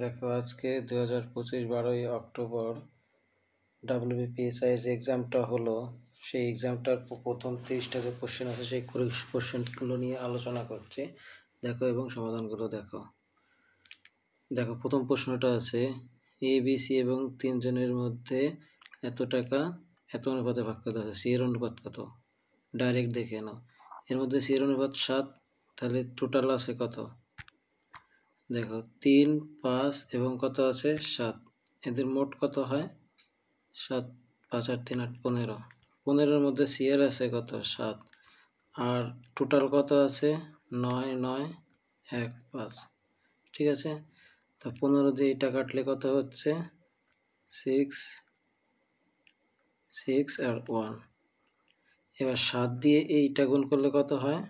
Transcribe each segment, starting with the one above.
দেখো আজকে 2025 12ই October WBPSI যে এক্সামটা হলো সেই এক্সামটার প্রথম 30টা যে কোশ্চেন আছে সেই কোশ্চেনগুলো নিয়ে আলোচনা করছি। দেখো এবং সমাধানগুলো দেখো। দেখো প্রথম প্রশ্নটা আছে ABC এবং তিনজনের মধ্যে এত টাকা এত অনুপাতে ভাগ করতে আছে, সি এর অনুপাত কত? ডাইরেক্ট দেখে নাও। এর মধ্যে সি এর অনুপাত 7, তাহলে টোটাল আছে কত? দেখো 3, 5 এবং কত আছে 7, এদের মোট কত হয় 7, 5 আর 3 8, 15। 15-এর মধ্যে সি এর আছে কত 7, আর টোটাল কত আছে 9, 9, 1, 5। ঠিক আছে, তো 15 দিয়ে এটা কাটলে কত হচ্ছে 6, 6 আর 1। এবার 7 দিয়ে এইটা গুণ করলে কত হয়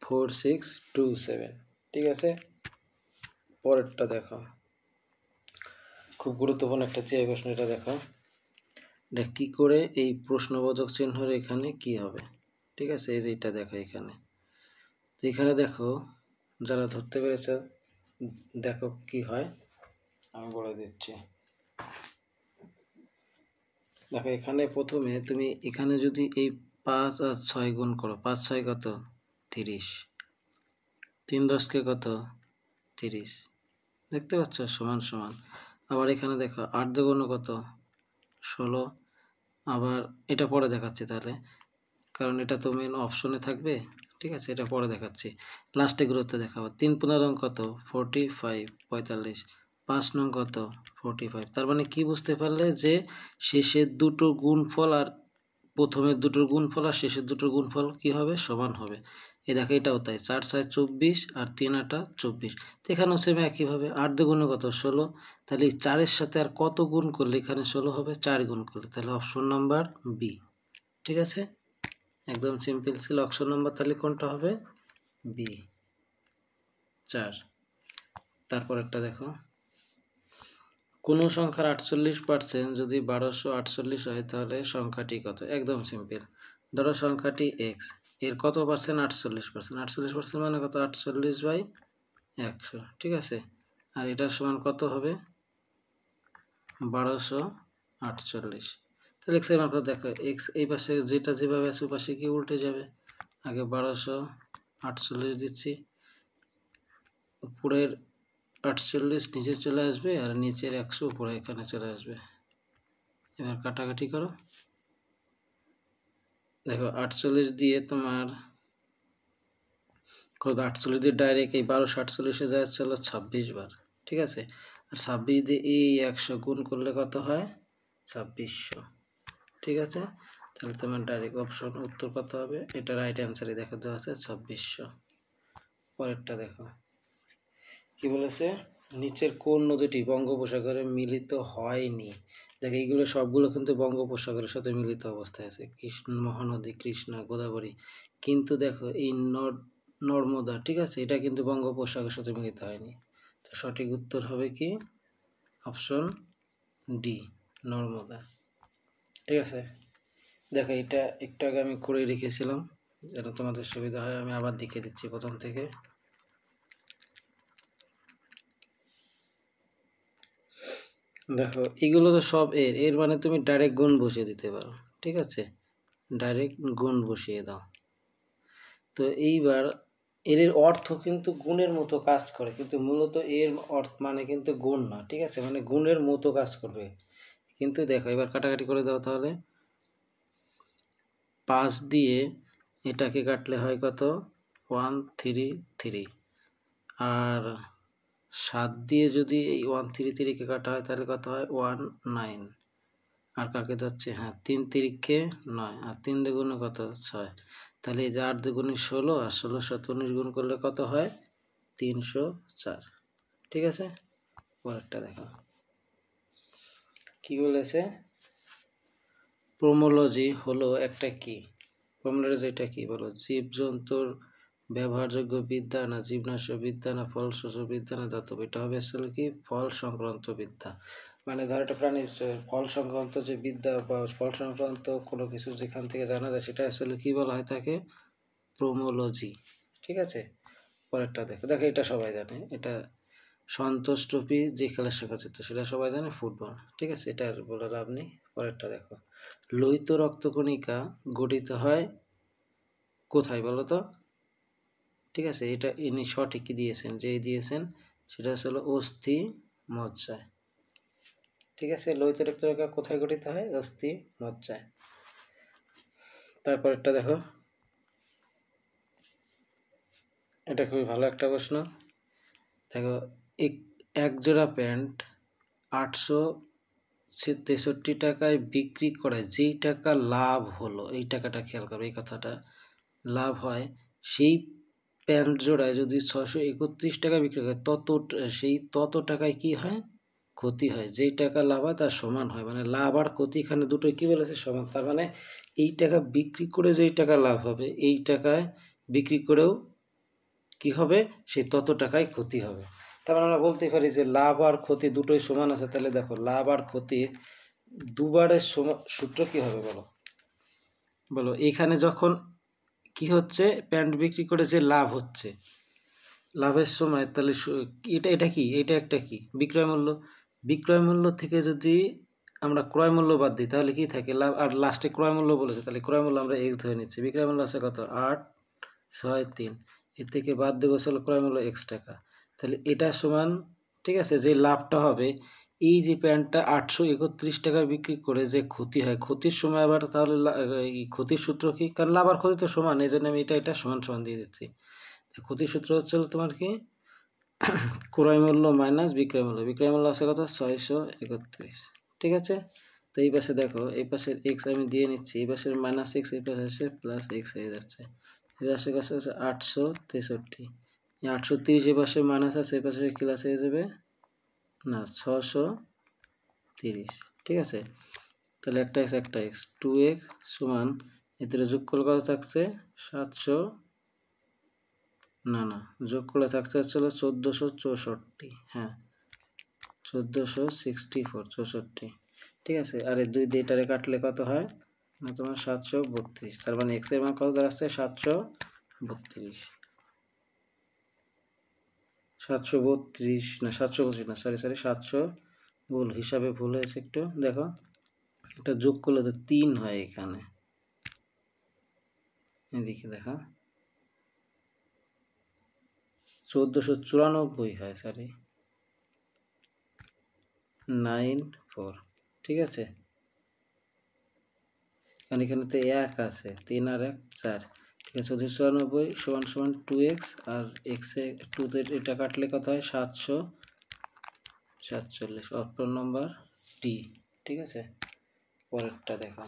4, 6, 2, 7। ঠিক আছে, পরেরটা দেখো, খুব গুরুত্বপূর্ণ একটা চেয়ে প্রশ্ন। এটা দেখো, এটা কী করে এই প্রশ্নবোধক চিহ্নের এখানে কি হবে। ঠিক আছে, এই যে এটা দেখো এখানে, এখানে দেখো যারা ধরতে পেরেছে দেখো কি হয় আমি বলে দিচ্ছি। দেখো এখানে প্রথমে তুমি এখানে যদি এই 5 আর 6 গুণ করো, 5 6 কত 30, 3 10 কে কত 30, দেখতে পাচ্ছ সমান সমান। আবার এখানে দেখো 8 দুগুণ কত 16, আবার এটা পরে দেখাচ্ছি তাহলে, কারণ এটা তো মেন অপশনে থাকবে। ঠিক আছে, এটা পরে দেখাচ্ছি, লাস্টে গুরুত্ব দেখাবো। 3 15 কত 45, 45, 5 নং কত 45। তার মানে কি বুঝতে পারলে যে শেষের দুটো গুণফল আর প্রথমের দুটোর গুণফল আর শেষের দুটোর গুণফল কি হবে সমান হবে। এই দেখো এটাও তাই, 4 6 24 আর 3 8 24। তো এখানেও সেম একইভাবে 8 দুগুণে কত 16, তাহলে এই 4-এর সাথে আর কত গুণ করলে এখানে 16 হবে, 4 গুণ করলে, তাহলে অপশন নাম্বার বি। ঠিক আছে, একদম সিম্পল ছিল অপশন নাম্বার, তাহলে কোনটা হবে বি 4। তারপর একটা দেখো, কোনো সংখ্যার 48% যদি 1248 হয় তাহলে সংখ্যাটি কত? একদম সিম্পল, ধরো সংখ্যাটি এক্স, এর কত পার্সেন্ট 48%, 48% মানে কত 48/100। ঠিক আছে, আর এটার সমান কত হবে 1248। তাহলে এক্স এর মান কত দেখো, এক্স এই পাশে যেটা যেভাবে আছে ওই পাশে কি উল্টে যাবে। আগে 1248 দিচ্ছি, উপরের 48 নিচে চলে আসবে আর নিচের 100 উপরে এখানে চলে আসবে। এবার কাটাকাটি করো, দেখো 48 দিয়ে তোমার কত, 48 দিয়ে ডাইরেক্ট এই 1248-এ যায় চলো 26 বার। ঠিক আছে, আর 26 দিয়ে এই 100 গুণ করলে কত হয় 2600। ঠিক আছে, তাহলে তোমার ডাইরেক্ট অপশন উত্তর কত হবে, এটা রাইট অ্যান্সারই দেখা দেওয়া আছে 2600। পরেরটা দেখো কি বলেছে, নিচের কোন নদীটি বঙ্গোপসাগরে মিলিত হয়নি। দেখ এইগুলো সবগুলো কিন্তু বঙ্গোপসাগরের সাথে মিলিত অবস্থায় আছে, কৃষ্ণ মহানদী, কৃষ্ণা, গোদাবরী। কিন্তু দেখো এই নর্মদা, ঠিক আছে, এটা কিন্তু বঙ্গোপসাগরের সাথে মিলিত হয়নি। তো সঠিক উত্তর হবে কি অপশন ডি, নর্মদা। ঠিক আছে, দেখো এটা একটু আগে আমি করে রেখেছিলাম যেন তোমাদের সুবিধা হয়, আমি আবার দেখিয়ে দিচ্ছি প্রথম থেকে। দেখো এগুলো তো সব এর মানে তুমি ডাইরেক্ট গুণ বসিয়ে দিতে পারো। ঠিক আছে, ডাইরেক্ট গুণ বসিয়ে দাও। তো এইবার এর অর্থ কিন্তু গুণের মতো কাজ করে, কিন্তু মূলত এর অর্থ মানে কিন্তু গুণ না। ঠিক আছে, মানে গুণের মতো কাজ করবে, কিন্তু দেখো এবার কাটাকাটি করে দাও তাহলে। 5 দিয়ে এটাকে কাটলে হয় কত 133, আর 7 দিয়ে যদি এই 133-কে কাটা হয় তাহলে কত হয় 19, আর কাকে যাচ্ছে হ্যাঁ 3 তিরিখে 9, আর 3 দুগুণে কত 6, তাহলে এই যে 8 দুগুণে 16 আর 16 সাথে 19 গুণ করলে কত হয় 304। ঠিক আছে, পরেরটা দেখো কি বলেছে, পোমোলজি হলো একটা কি, পোমোলজি এটা কি বলো, জীবজন্তুর ব্যবহারযোগ্য বিদ্যা না জীবনাশয় বিদ্যা না ফল শোষক বিদ্যা না দাতব্য। এটা হবে আসলে কি ফল সংক্রান্ত বিদ্যা। মানে ধর একটা প্রাণীর ফল সংক্রান্ত যে বিদ্যা বা ফল সংক্রান্ত কোনো কিছু যেখান থেকে জানা যায় সেটা আসলে কি বলা হয় তাকে পোমোলজি। ঠিক আছে, পরেরটা দেখো, দেখো এটা সবাই জানে, এটা সন্তোষ ট্রফি যে খেলা শেখাচ্ছে তো সেটা সবাই জানে ফুটবল, ঠিক আছে, এটা আর বলে লাভ নেই। পরেরটা দেখো, লোহিত রক্তকণিকা গঠিত হয় কোথায় বলো তো? ঠিক আছে, এটা ইনি সঠিকই দিয়েছেন, যেই দিয়েছেন সেটা হলো অস্থি মজ্জায়। ঠিক আছে, লোহিত রক্তকণিকা কোথায় গঠিত হয়? অস্থি মজ্জায়। তারপরেরটা দেখো, এটা খুবই ভালো একটা প্রশ্ন। দেখো, এক জোড়া প্যান্ট 863 টাকায় বিক্রি করে যেই টাকা লাভ হলো, এই টাকাটা খেয়াল করো, এই কথাটা লাভ হয়, সেই প্যান্ট জোড়ায় যদি 631 টাকা বিক্রি করে তত টাকায় কি হয়? ক্ষতি হয়। যেই টাকা লাভ হয় তার সমান হয়, মানে লাভ আর ক্ষতি এখানে দুটোই কি বলেছে? সমান। তার মানে এই টাকা বিক্রি করে যেই টাকা লাভ হবে, এই টাকায় বিক্রি করেও কি হবে? সেই তত টাকায় ক্ষতি হবে। তার মানে আমরা বলতে পারি যে লাভ আর ক্ষতি দুটোই সমান আছে। তাহলে দেখো, লাভ আর ক্ষতির দুবারের সূত্র কি হবে বলো? বলো, এখানে যখন কি হচ্ছে, প্যান্ট বিক্রি করে যে লাভ হচ্ছে, লাভের সময় তাহলে এটা কি, এটা একটা কি বিক্রয় মূল্য। বিক্রয় মূল্য থেকে যদি আমরা ক্রয় মূল্য বাদ দিই তাহলে কি থাকে? লাভ। আর লাস্টে ক্রয় মূল্য বলেছে, তাহলে ক্রয় মূল্য আমরা এক্স ধরে নিচ্ছি। বিক্রয় মূল্য আছে কত? 863। এর থেকে বাদ দেবো হলো ক্রয় মূল্য এক্স টাকা। তাহলে এটা সমান, ঠিক আছে, যে লাভটা হবে, এই যে প্যান্টটা 831 টাকায় বিক্রি করে যে ক্ষতি হয়, ক্ষতির সময় আবার তাহলে এই ক্ষতির সূত্র কি? কারণ লাভ আর ক্ষতি তো সমান, এই জন্য আমি এটা সমান সমান দিয়ে দিচ্ছি। ক্ষতির সূত্র হচ্ছে তোমার কি? ক্রয় মূল্য মাইনাস বিক্রয় মূল্য। বিক্রয় মূল্য আছে কত? 631। ঠিক আছে, তো এই পাশে দেখো, এই পাশের এক্স আমি দিয়ে নিচ্ছি, এই পাশের মাইনাস এক্স, এই পাশে এসে প্লাস এক্স হয়ে যাচ্ছে। এই পাশে কাছে হচ্ছে 863। 830 এই পাশে মাইনাস আছে, এই পাশে ক্লাস হয়ে যাবে না 630। ঠিক আছে, তাহলে একটা এক্স 2x সমান এদের যোগ করলে কত থাকছে? 700, না যোগ করলে থাকছে হচ্ছে 1464। হ্যাঁ, 1464। ঠিক আছে, আর এই 2 দিয়ে এটারে কাটলে কত হয়? না তোমার 732। তার মানে এক্স এর মান কত দাঁড়াচ্ছে? 732। 732 না, 725 না, সরি 700, ভুল হিসাবে ভুল হয়েছে একটু। দেখো, এটা যোগ করলে তো 3 হয় এখানে, এদিকে দেখো 1494 হয়, সরি 94। ঠিক আছে, কারণ এখানে তো 1 আছে, 3 আর 1 4। ঠিক আছে, 1494 সমান সমান 2x, আর এক্সে 2 তে এটা কাটলে কত হয়? 747। Option number D. ঠিক আছে, পরেরটা দেখো,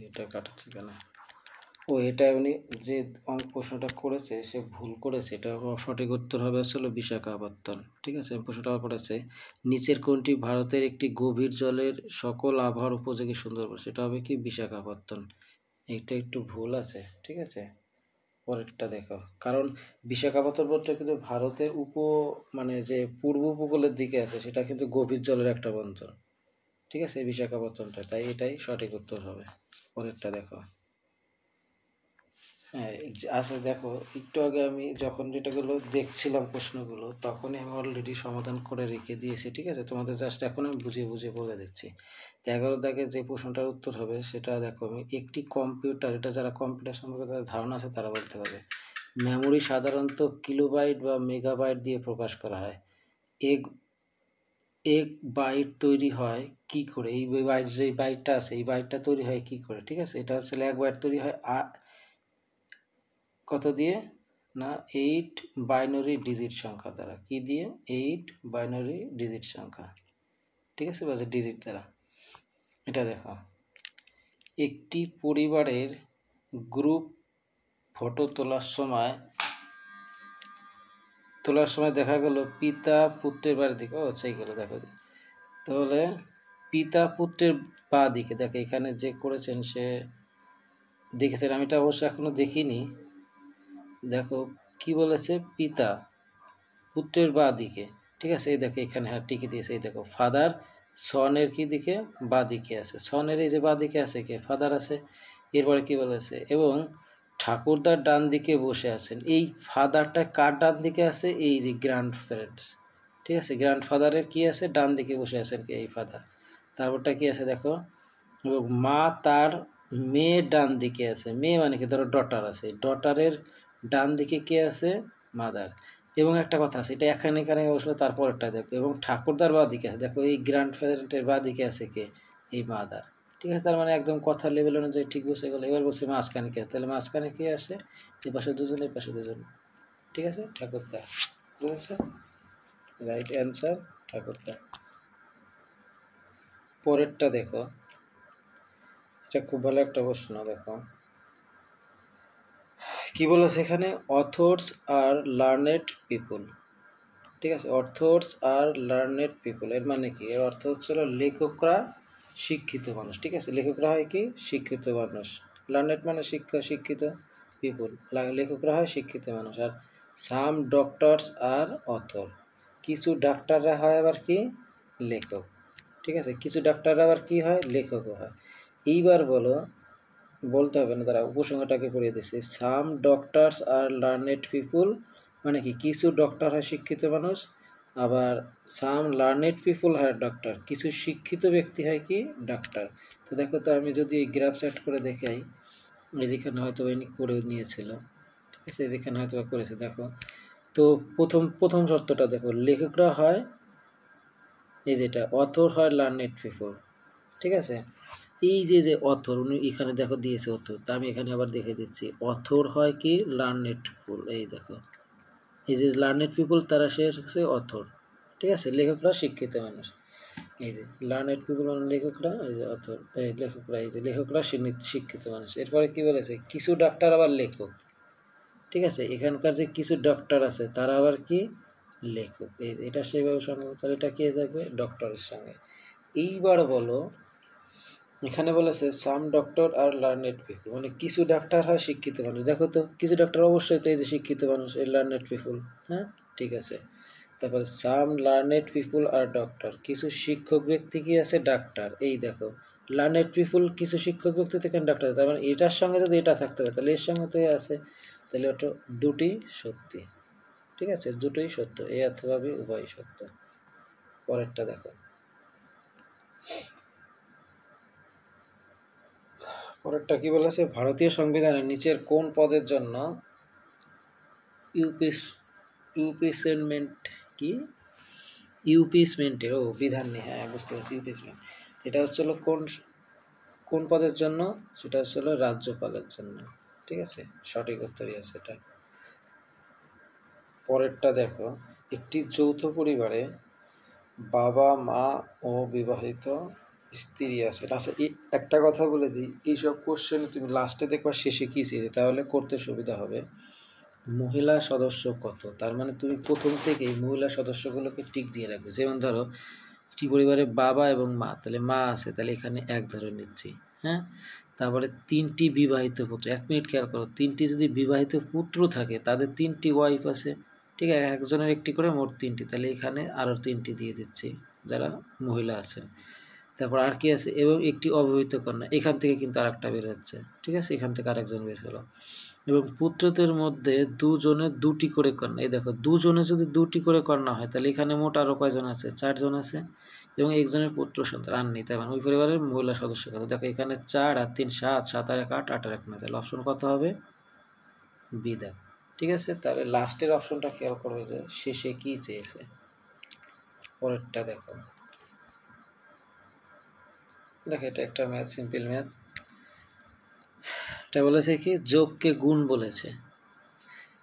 এটা কাটাচ্ছে কেন? এটা উনি যে প্রশ্নটা করেছে সে ভুল করেছে, এটা সঠিক উত্তর হবে আসলে বিশাখাপত্তনম। ঠিক আছে, প্রশ্নটা পড়েছে, নিচের কোনটি ভারতের একটি গভীর জলের সকল আবহাওয়ার উপযোগী সুন্দরবন? সেটা হবে কি? বিশাখাপত্তনম। এইটা একটু ভুল আছে। ঠিক আছে, পরেরটা দেখো, কারণ বিশাখাপত্তনমটা কিন্তু ভারতের মানে যে পূর্ব উপকূলের দিকে আছে, সেটা কিন্তু গভীর জলের একটা বন্দর। ঠিক আছে, বিশাখাপত্তনমটা, তাই এটাই সঠিক উত্তর হবে। পরেরটা দেখো, হ্যাঁ আচ্ছা দেখো, একটু আগে আমি যখন যেটাগুলো দেখছিলাম প্রশ্নগুলো, তখনই আমি অলরেডি সমাধান করে রেখে দিয়েছি। ঠিক আছে, তোমাদের জাস্ট এখন আমি বুঝিয়ে বুঝিয়ে বলে দিচ্ছি। 11 দাগে যে প্রশ্নটার উত্তর হবে সেটা দেখো, আমি একটি কম্পিউটার, এটা যারা কম্পিউটার সম্পর্কে তাদের ধারণা আছে তারা বলতে পারবে। মেমোরি সাধারণত কিলোবাইট বা মেগাবাইট দিয়ে প্রকাশ করা হয়। এক এক বাইট তৈরি হয় কি করে? এই বাইট, যে বাইটটা আছে, এই বাইটটা তৈরি হয় কি করে? ঠিক আছে, এটা আসলে 1 বাইট তৈরি হয় কত দিয়ে? না 8 বাইনারি ডিজিট সংখ্যা দ্বারা। কি দিয়ে? 8 বাইনারি ডিজিট সংখ্যা। ঠিক আছে, বা ডিজিট দ্বারা। এটা দেখো, একটি পরিবারের গ্রুপ ফটো তোলার সময় দেখা গেল পিতা পুত্রের বাড়ির দিকে, চাই গেল দেখো, তাহলে পিতা পুত্রের বা দিকে, দেখো এখানে যে করেছেন সে দেখেছেন, আমি এটা অবশ্য এখনো দেখিনি। দেখো কি বলেছে? পিতা পুত্রের বা দিকে। ঠিক আছে, এই দেখো এখানে, হ্যাঁ ঠিকই দিয়েছে। এই দেখো, ফাদার সনের কি দিকে? বা দিকে আছে। সনের এই যে বা দিকে আছে কে? ফাদার আছে। এরপরে কি বলেছে, এবং ঠাকুরদার ডান দিকে বসে আছেন। এই ফাদারটা কার ডান দিকে আছে? এই যে গ্র্যান্ড প্যারেন্টস, ঠিক আছে, গ্র্যান্ডফাদারের কি আছে? ডান দিকে বসে আছেন কি? এই ফাদার। তারপরটা কি আছে দেখো, এবং মা তার মেয়ের ডান দিকে আছে। মেয়ে মানে কি? ধরো ডটার আছে, ডটারের ডান দিকে কে আছে? মাদার। এবং একটা কথা আছে, এটা এখানে বসলো, তারপরটা দেখো, এবং ঠাকুরদার বা দিকে আছে। দেখো এই গ্র্যান্ড প্যারেন্টের বা দিকে আছে কে? এই মাদার। ঠিক আছে, তার মানে একদম কথা লেভেল অনুযায়ী ঠিক বসে গেলো। এবার বলছে মাঝখানে কে আছে, তাহলে মাঝখানে কে আসে? এই পাশে দুজন, এই পাশে দুজন, ঠিক আছে, ঠাকুরদা। বুঝেছো? রাইট অ্যান্সার ঠাকুরদা। পরেরটা দেখো, এটা খুব ভালো একটা প্রশ্ন। দেখো কি বলেছে এখানে, অথর্স আর লার্নেড পিপুল। ঠিক আছে, অথর্স আর লার্নেড পিপুল এর মানে কি? এর অর্থ হচ্ছিল লেখকরা শিক্ষিত মানুষ। ঠিক আছে, লেখকরা হয় কি? শিক্ষিত মানুষ। লার্নেড মানে শিক্ষিত, পিপুল লেখকরা হয় শিক্ষিত মানুষ। আর সাম ডক্টরস আর অথর, কিছু ডাক্তাররা হয় আবার কি? লেখক। ঠিক আছে, কিছু ডাক্তাররা আবার কি হয়? লেখকও হয়। এইবার বলো, বলতে হবে না, তারা উপসংহারটাকে পড়িয়ে দিচ্ছে। সাম ডক্টরস আর লার্নেড পিপুল মানে কি? কিছু ডক্টর হয় শিক্ষিত মানুষ, আবার সাম লার্নেড পিপুল হয় ডক্টর, কিছু শিক্ষিত ব্যক্তি হয় কি? ডাক্তার। তো দেখো তো, আমি যদি এই গ্রাফ সেট করে দেখাই, এই যেখানে হয়তো ইনি করে নিয়েছিল, ঠিক আছে, যেখানে হয়তো করেছে, দেখো তো প্রথম শর্তটা দেখো, লেখকরা হয়, এই যেটা অথর হয় লার্নেড পিপুল। ঠিক আছে, এই যে অথর, উনি এখানে দেখো দিয়েছে অথর, তা আমি এখানে আবার দেখে দিচ্ছি, অথর হয় কি? লার্নেড পিপুল। এই দেখো, এই যে লার্নেড পিপুল, তারা সে হচ্ছে অথর। ঠিক আছে, লেখকরা শিক্ষিত মানুষ। এই যে লার্নেড পিপুল মানে লেখকরা, এই যে অথর, এই লেখকরা, এই যে লেখকরা শিক্ষিত মানুষ। এরপরে কি বলেছে? কিছু ডাক্তার আবার লেখক। ঠিক আছে, এখানকার যে কিছু ডক্টর আছে তারা আবার কি? লেখক। এই এটা সেভাবে সঙ্গে, তাহলে এটা কে থাকবে? ডক্টরের সঙ্গে। এইবার বলো, এখানে বলেছে সাম ডক্টর আর লার্নেড পিপুল, মানে কিছু ডাক্তার হয় শিক্ষিত মানুষ। দেখো তো, কিছু ডাক্তার অবশ্যই তো এই যে শিক্ষিত মানুষ, এই লার্নেড পিপুল। হ্যাঁ, ঠিক আছে। তারপরে সাম লার্নেড পিপুল আর ডক্টর, কিছু শিক্ষক ব্যক্তি কি আছে? ডাক্তার। এই দেখো, লার্নেড পিপুল কিছু শিক্ষক ব্যক্তি থেকে ডাক্তার, তার মানে এটার সঙ্গে যদি এটা থাকতে হবে, তাহলে এর সঙ্গে তো আছে, তাহলে ওটা দুটি সত্যি। ঠিক আছে, দুটোই সত্য, এ অথবা বি উভয় সত্য। পরেরটা দেখো, পরেরটা কি বলেছে, ভারতীয় সংবিধানের নিচের কোন পদের জন্য ইউপিসমেন্ট কি? ইউপিসমেন্টের বিধান নেই। হ্যাঁ, বুঝতে পারছি, ইউপিসমেন্ট। এটা হচ্ছিল কোন পদের জন্য? সেটা হচ্ছিল রাজ্যপালের জন্য। ঠিক আছে, সঠিক উত্তরই আছে এটা। পরেরটা দেখো, একটি যৌথ পরিবারে বাবা, মা ও বিবাহিত স্ত্রী আছে। আচ্ছা, একটা কথা বলে দিই, এইসব কোশ্চেন তুমি লাস্টে দেখবা শেষে কী চেয়েছে, তাহলে করতে সুবিধা হবে। মহিলা সদস্য কত, তার মানে তুমি প্রথম থেকেই মহিলা সদস্যগুলোকে টিক দিয়ে রাখবে। যেমন ধরো, একটি পরিবারে বাবা এবং মা, তাহলে মা আছে, তাহলে এখানে এক ধরে নিচ্ছি। হ্যাঁ, তারপরে 3টি বিবাহিত পুত্র। 1 মিনিট খেয়াল করো, 3টি যদি বিবাহিত পুত্র থাকে, তাদের 3টি ওয়াইফ আছে। ঠিক আছে, একজনের একটি করে, মোট 3টি, তাহলে এখানে আরও 3টি দিয়ে দিচ্ছি যারা মহিলা আছেন। তারপর আর কি আছে? এবং একটি অবিবাহিত কন্যা, এখান থেকে কিন্তু আরেকটা বের হচ্ছে। ঠিক আছে, এখান থেকে আরেকজন বের হলো। এবং পুত্রদের মধ্যে দুজনের 2টি করে কন্যা। এই দেখো, দুজনে যদি 2টি করে কন্যা হয়, তাহলে এখানে মোট আরও কয়জন আছে? 4 জন আছে। এবং একজনের পুত্র সন্তান আর নেই, তাই মানে ওই পরিবারের মহিলা সদস্য কত? দেখো, এখানে 4 আর 3 7, 7 আর 1 8, 8 আর 1 9, তাহলে অপশন কত হবে? বি দেখ। ঠিক আছে, তাহলে লাস্টের অপশনটা খেয়াল করবে যে শেষে কি চেয়েছে। পরেরটা দেখো, এটা একটা ম্যাথ, সিম্পল ম্যাথ। এটা বলেছে কি? যোগকে গুণ বলেছে।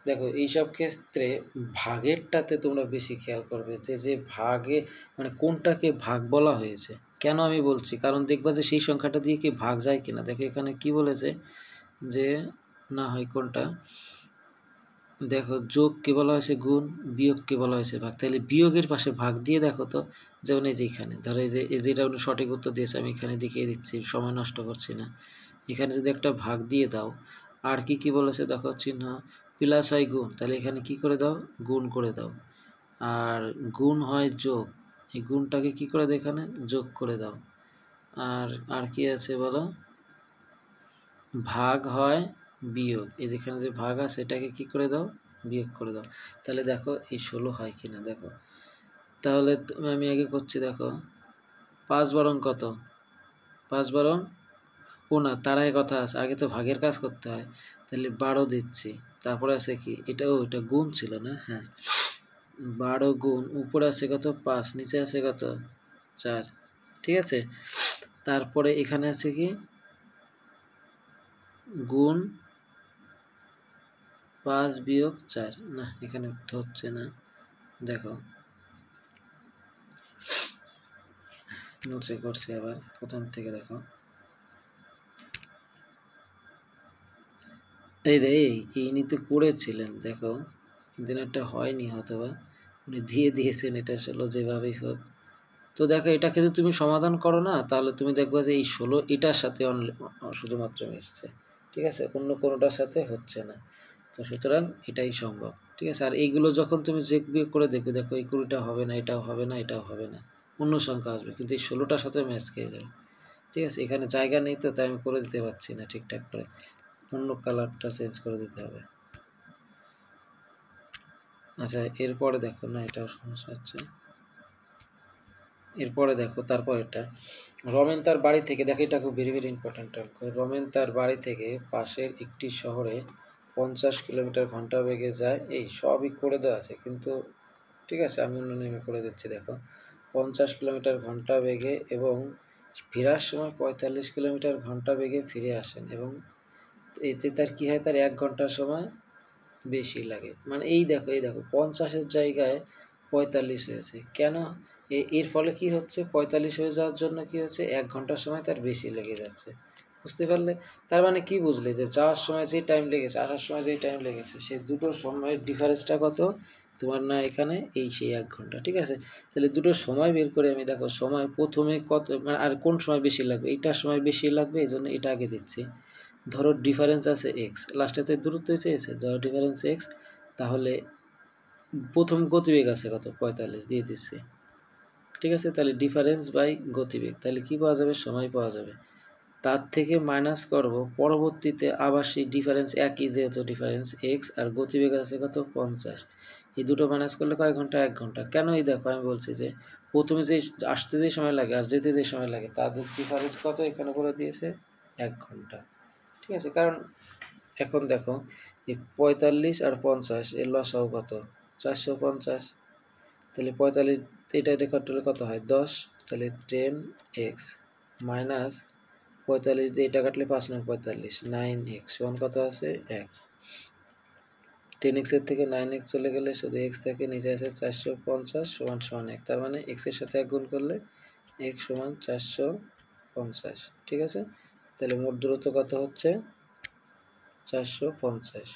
দেখো, এইসব ক্ষেত্রে ভাগেরটাতে তোমরা বেশি খেয়াল করবে, যে ভাগে মানে কোনটাকে ভাগ বলা হয়েছে। কেন আমি বলছি, কারণ দেখবা যে সেই সংখ্যাটা দিয়ে কি ভাগ যায় কিনা। দেখো, এখানে কি বলেছে যে না হয় কোনটা, দেখো, যোগকে বলা হয়েছে গুণ, বিয়োগকে বলা হয়েছে ভাগ। তাহলে বিয়োগের পাশে ভাগ দিয়ে দেখো তো, যেমন এই যে এখানে ধরো, এই যেটা উনি সঠিক উত্তর দিয়েছে, আমি এখানে দেখিয়ে দিচ্ছি, সময় নষ্ট করছি না। এখানে যদি একটা ভাগ দিয়ে দাও, আর কি বলেছে দেখো, চিহ্ন প্লাস হয় গুণ, তাহলে এখানে কি করে দাও? গুণ করে দাও। আর গুণ হয় যোগ, এই গুণটাকে কি করে দাও? এখানে যোগ করে দাও। আর কি আছে বলো? ভাগ হয় বিয়োগ, এই যেখানে যে ভাগ আছে এটাকে কি করে দাও, বিয়োগ করে দাও। তাহলে দেখো এই 16 হয় কিনা দেখো। তাহলে আমি আগে করছি, দেখো 5 বরং কত, 5 বরং ও না, তার আগে কথা আছে, আগে তো ভাগের কাজ করতে হয়। তাহলে 12 দিচ্ছি, তারপরে আছে কি এটা গুণ ছিল না, হ্যাঁ 12 গুণ, উপরে আছে কত 5, নিচে আছে কত 4, ঠিক আছে। তারপরে এখানে আছে কি গুণ 5 বিয়োগ 4, না এখানে হচ্ছে না, দেখো নোটে করছি আবার প্রথম থেকে দেখো, এই নিতে করেছিলেন দেখো, কিন্তু এটা হয়নি, হয়তোবা উনি দিয়ে দিয়েছেন এটা 16 যেভাবেই হোক। তো দেখো এটাকে যদি তুমি সমাধান করো না, তাহলে তুমি দেখবে যে এই 16 এটার সাথে শুধুমাত্র মিশছে, ঠিক আছে, অন্য কোনোটার সাথে হচ্ছে না। তো সুতরাং এটাই সম্ভব, ঠিক আছে। আর এইগুলো যখন তুমি যোগ বিয়োগ করে দেখবে, দেখো এই 20টা হবে না, এটাও হবে না, এটাও হবে না, অন্য সংখ্যা আসবে, কিন্তু এই 16টার সাথে ম্যাচ খেয়ে যাবে, ঠিক আছে। এখানে জায়গা নেই তো, তাই আমি করে দিতে পারছি না ঠিকঠাক করে, অন্য কালারটা চেঞ্জ করে দিতে হবে। আচ্ছা এরপরে দেখো, না এটাও সমস্যা হচ্ছে, এরপরে দেখো তারপর এটা রমেন তার বাড়ি থেকে, দেখো এটা খুব ভেরি ভেরি ইম্পর্টেন্ট। রমেন তার বাড়ি থেকে পাশের একটি শহরে 50 কিলোমিটার ঘন্টা বেগে যায়, এই সবই করে দেওয়া আছে কিন্তু, ঠিক আছে আমি অন্য নেমে করে দিচ্ছি। দেখো 50 কিলোমিটার ঘন্টা বেগে এবং ফেরার সময় 45 কিলোমিটার ঘন্টা বেগে ফিরে আসেন, এবং এতে তার কী হয়, তার 1 ঘন্টার সময় বেশি লাগে। মানে এই দেখো 50-এর জায়গায় 45 হয়েছে কেন, এর ফলে কি হচ্ছে, 45 হয়ে যাওয়ার জন্য কি হচ্ছে, 1 ঘন্টার সময় তার বেশি লেগে যাচ্ছে, বুঝতে পারলে। তার মানে কি বুঝলে, যে যাওয়ার সময় যে টাইম লেগেছে, আসার সময় যে টাইম লেগেছে, সেই দুটোর সময়ের ডিফারেন্সটা কত তোমার, না এখানে এই সেই 1 ঘন্টা, ঠিক আছে। তাহলে দুটো সময় বের করে আমি দেখো সময় প্রথমে কত, মানে আর কোন সময় বেশি লাগবে, এইটার সময় বেশি লাগবে, এই জন্য এটা আগে দিচ্ছি। ধরো ডিফারেন্স আছে এক্স, লাস্টেতে দূরত্ব চেয়েছে, ধরো ডিফারেন্স এক্স, তাহলে প্রথম গতিবেগ আছে কত 45 দিয়ে দিচ্ছি, ঠিক আছে। তাহলে ডিফারেন্স বাই গতিবেগ, তাহলে কি পাওয়া যাবে, সময় পাওয়া যাবে। তার থেকে মাইনাস করব পরবর্তীতে আবার সেই ডিফারেন্স একই, যেহেতু ডিফারেন্স এক্স আর গতিবেগ আছে কত 50, এই দুটো মাইনাস করলে কয় ঘন্টা, 1 ঘন্টা। কেন, এই দেখো আমি বলছি যে প্রথমে যে আসতে যে সময় লাগে আর যেতে যে সময় লাগে, তাদের ডিফারেন্স কত এখানে বলে দিয়েছে 1 ঘন্টা, ঠিক আছে। কারণ এখন দেখো এই 45 আর 50 এর লসাগু কত 450, তাহলে 45 এটা কাটলে কত হয় 10, তাহলে 10x মাইনাস 45 দিয়ে এটা কাটলে 5 9 45, 9x সমান কত আছে 1, 10x এর থেকে 9x চলে গেলে শুধু x থেকে নিচে আছে 450 সমান সমান 1, তার মানে x এর সাথে 1 গুণ করলে x সমান 450, ঠিক আছে। তাহলে মোট দূরত্ব কত হচ্ছে 450।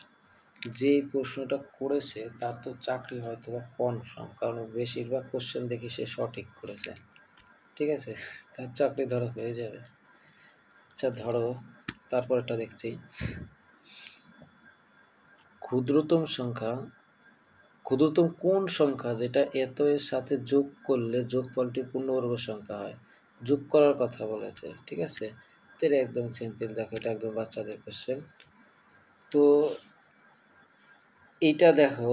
যে প্রশ্নটা করেছে তার তো চাকরি হয়তো বা কনফার্ম, কারণ বেশিরভাগ কোশ্চেন দেখি সে সঠিক করেছে, ঠিক আছে, তার চাকরি ধরো হয়ে যাবে। আচ্ছা ধরো তারপরটা দেখছি, ক্ষুদ্রতম সংখ্যা, ক্ষুদ্রতম কোন সংখ্যা যেটা এত এর সাথে যোগ করলে যোগফলটি পূর্ণবর্গ সংখ্যা হয়, যোগ করার কথা বলেছে, ঠিক আছে। তো এটা একদম সিম্পল, দেখো এটা একদম বাচ্চাদের কোশ্চেন। তো এইটা দেখো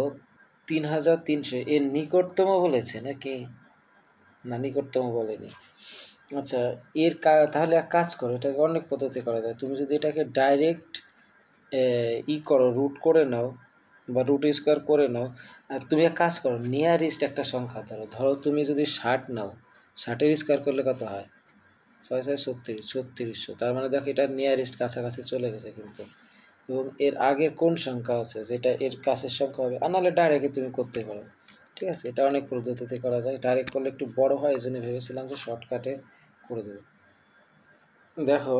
3300 এর নিকটতম বলেছে নাকি, না নিকটতম বলেনি। আচ্ছা এর তাহলে এক কাজ করো, এটাকে অনেক পদ্ধতি করা যায়। তুমি যদি এটাকে ডাইরেক্ট করো, রুট করে নাও বা রুট স্কোয়ার করে নাও, আর তুমি এক কাজ করো নিয়ারেস্ট একটা সংখ্যা ধরো তুমি যদি 60 নাও, 60-এর স্কোয়ার করলে কত হয় 6 6 36, 3600, তার মানে দেখো এটা নিয়ারেস্ট কাছাকাছি চলে গেছে কিন্তু। এবং এর আগের কোন সংখ্যা আছে যেটা এর কাছের সংখ্যা হবে, আর নাহলে ডাইরেক্ট তুমি করতে পারো, ঠিক আছে। এটা অনেক পদ্ধতিতে করা যায়, ডাইরেক্ট করলে একটু বড় হয়, এই জন্য ভেবেছিলাম যে শর্টকাটে করে দেবো। দেখো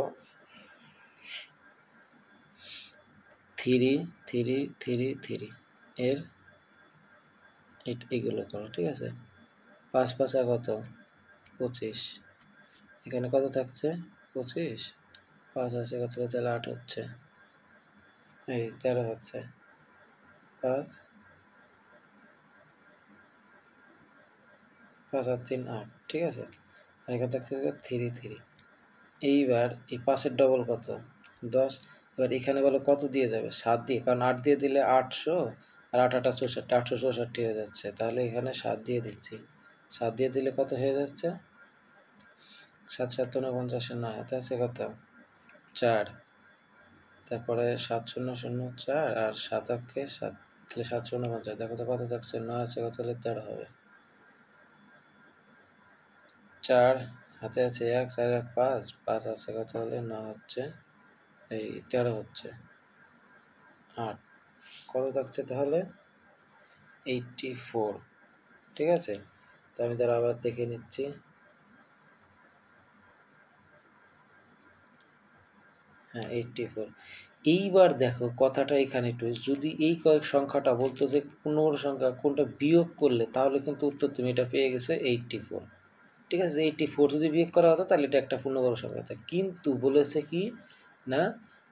3 3 3 3 এর এগুলো করো, ঠিক আছে। 5 5 কত 25, এখানে কত থাকছে 25, 5 আছে কত, তাহলে 8 হচ্ছে, এই 13 হচ্ছে, 5 5 আর 3 8, ঠিক আছে। আর এখানে থাকছে 3 3। এইবার এই 5-এর ডবল কত 10, এবার এখানে বলো কত দিয়ে যাবে, 7 দিয়ে, কারণ 8 দিয়ে দিলে 800 আর 8 8 64, 864 হয়ে যাচ্ছে, তাহলে এখানে 7 দিয়ে দিচ্ছি। 7 দিয়ে দিলে কত হয়ে যাচ্ছে, 7 7 49, 9 হাতে আছে কত 4, তারপরে 7 0 0 4 আর 7 অক্ষে 7, তাহলে 7 49, দেখো তো কত থাকছে, 9 আছে কত হলে 13 হবে। 4 হাতে আছে 1, 4 1 5, 5 আছে কত হলে 9 হচ্ছে, এই 13 হচ্ছে, 8 কত থাকছে তাহলে 84। ঠিক আছে, তো আমি তার আবার দেখে নিচ্ছি। হ্যাঁ 84। এইবার দেখো কথাটা এখানে একটু, যদি এই কয়েক সংখ্যাটা বলতো যে পূর্ণবর্গ সংখ্যা কোনটা বিয়োগ করলে, তাহলে কিন্তু উত্তর তুমি এটা পেয়ে গেছো 84। ঠিক আছে, 84 যদি বিয়োগ করা হতো তাহলে এটা একটা পূর্ণবর্গ সংখ্যা হতো, কিন্তু বলেছে কি না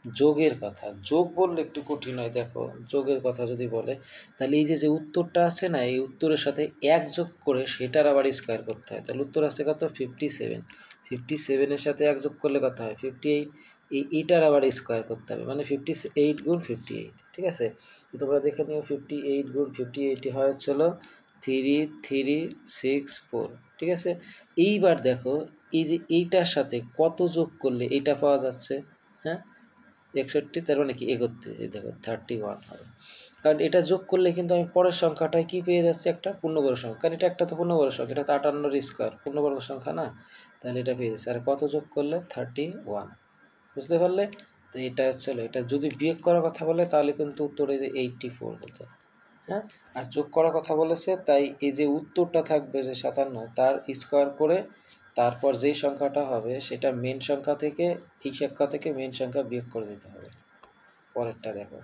যোগের কথা। যোগ বললে একটু কঠিন হয়। দেখো যোগের কথা যদি বলে, তাহলে এই যে উত্তরটা আছে না, এই উত্তরের সাথে 1 যোগ করে সেটার আবার স্কোয়ার করতে হয়। তাহলে উত্তর আছে কত 57, 57-এর সাথে 1 যোগ করলে কত হয় 58, এইটার আবার স্কোয়ার করতে হবে, মানে 58 গুণ 58। ঠিক আছে, তোমরা দেখে নিও 58 গুণ 58 হয় হচ্ছিল 3364। ঠিক আছে, এইবার দেখো এই যে এইটার সাথে কত যোগ করলে এইটা পাওয়া যাচ্ছে, হ্যাঁ 61, তার মানে কি 31, এই দেখো 31 হবে, কারণ এটা যোগ করলে কিন্তু আমি পরের সংখ্যাটায় কি পেয়ে যাচ্ছি, একটা পূর্ণবর্গ সংখ্যা, কারণ এটা একটা তো পূর্ণবর্গ সংখ্যা, এটা তো 58 স্কোয়ার পূর্ণবর্গ সংখ্যা না, তাহলে এটা পেয়ে যাচ্ছে। আর কত যোগ করলে 31, বুঝতে পারলে? তো এটা হচ্ছে, এটা যদি বিয়োগ করার কথা বলে তাহলে কিন্তু উত্তরে যে 84 হতো, হ্যাঁ। আর যোগ করার কথা বলেছে, তাই এই যে উত্তরটা থাকবে যে 57, তার স্কোয়ার করে তারপর যেই সংখ্যাটা হবে সেটা মেন সংখ্যা থেকে, এই সংখ্যা থেকে মেন সংখ্যা বিয়োগ করে দিতে হবে। পরেরটা দেখো,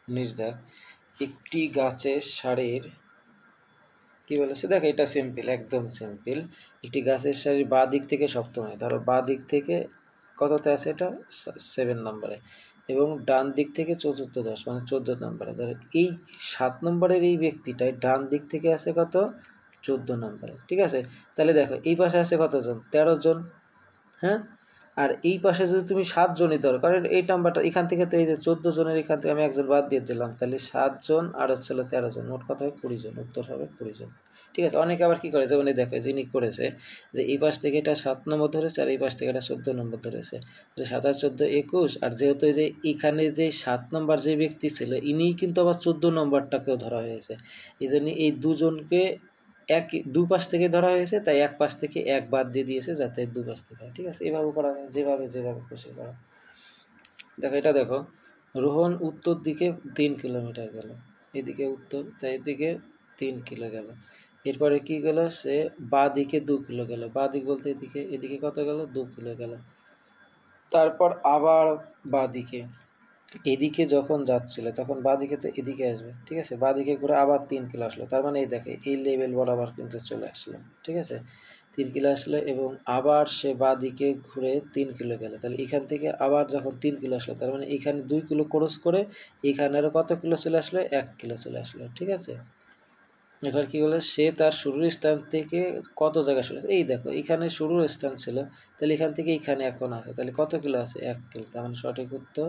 19 দেখ, একটি গাছের সারির, কি বলেছে দেখো, এটা সিম্পল, একদম সিম্পল। একটি গাছের সারির বাঁ দিক থেকে সপ্তমে, ধরো বাঁ দিক থেকে কততে আছে, এটা 7 নম্বরে, এবং ডান দিক থেকে চতুর্থ 10, মানে 14 নম্বরে। ধরো এই 7 নম্বরের এই ব্যক্তিটাই ডান দিক থেকে আছে কত 14 নম্বরে। ঠিক আছে, তাহলে দেখো এই পাশে আছে কতজন, 13 জন, হ্যাঁ। আর এই পাশে যদি তুমি 7 জনই ধরো, কারণ এই নাম্বারটা এখান থেকে তো এই যে 14 জনের এখান থেকে আমি একজন বাদ দিয়ে দিলাম, তাহলে 7 জন আর হচ্ছে 13 জন, মোট কথা হবে 20 জন, উত্তর হবে 20 জন। ঠিক আছে, অনেকে আবার কি করে, যেমন দেখো যিনি করেছে যে এই পাশ থেকে এটা 7 নম্বর ধরেছে আর এই পাশ থেকে এটা 14 নম্বর ধরেছে, তাহলে 7 আর 14 21। আর যেহেতু এই যে এখানে যে 7 নম্বর যে ব্যক্তি ছিল ইনিই কিন্তু আবার 14 নম্বরটাকেও ধরা হয়েছে, এই জন্য এই দুজনকে এক দুপাশ থেকে ধরা হয়েছে, তাই এক পাশ থেকে 1 বাদ দিয়ে দিয়েছে যাতে দুপাশ থেকে হয়। ঠিক আছে, এভাবে করা যায়, যেভাবে খুশি করা। দেখো এটা দেখো, রোহন উত্তর দিকে 3 কিলোমিটার গেল, এদিকে উত্তর, তাই এদিকে 3 কিলো গেল। এরপরে কি গেল, সে বাঁ দিকে 2 কিলো গেল, বাঁ দিক বলতে এদিকে, এদিকে কত গেল 2 কিলো গেল। তারপর আবার বাঁ দিকে, এদিকে যখন যাচ্ছিল তখন বাঁ দিকে তো এদিকে আসবে। ঠিক আছে, বাঁ দিকে ঘুরে আবার 3 কিলো আসলো, তার মানে এই দেখে এই লেভেল বরাবর কিন্তু চলে আসলো। ঠিক আছে, 3 কিলো আসলো এবং আবার সে বাঁ দিকে ঘুরে 3 কিলো গেল, তাহলে এখান থেকে আবার যখন 3 কিলো আসলো, তার মানে এখানে 2 কিলো ক্রস করে এখানে আরও কত কিলো চলে আসলো, 1 কিলো চলে আসলো। ঠিক আছে, এবার কি হলো, সে তার শুরুর স্থান থেকে কত জায়গা শুরু, এই দেখো এখানে শুরুর স্থান ছিল, তাহলে এখান থেকে এখানে এখন আছে, তাহলে কত কিলো আছে 1 কিলো, তার মানে সঠিক উত্তর